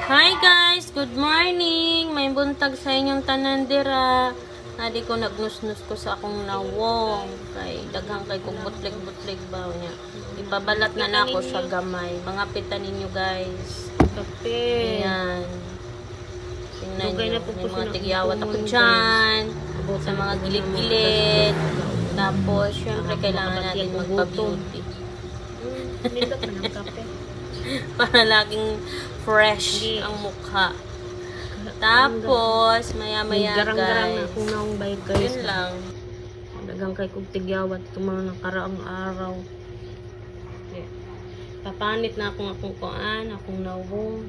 Hi guys! Good morning! May buntag sa inyong tanan dira. Nadi ko nagnusnus ko sa akong nawong. Kay daghang kay kong butlig-butlig ba niya. Ipabalat na nako sa gamay. Mga pita ninyo guys. Kape. Ayan. Tingnan Dugay nyo. na po May po mga siya tigyawat ako nakukuha, dyan. Abutan Sa mga ko gilid-gilid. Tapos, syempre, kailangan natin magpa-beauty. Nindot na ng kape. Para laging fresh Hindi. ang mukha. Tapos, maya-maya Garang-garang na guys. akong naong bayad guys. Yun lang. Dagang kay kong tigyawat itong mga nakaraang araw. Papanit na akong kuan, akong nawong.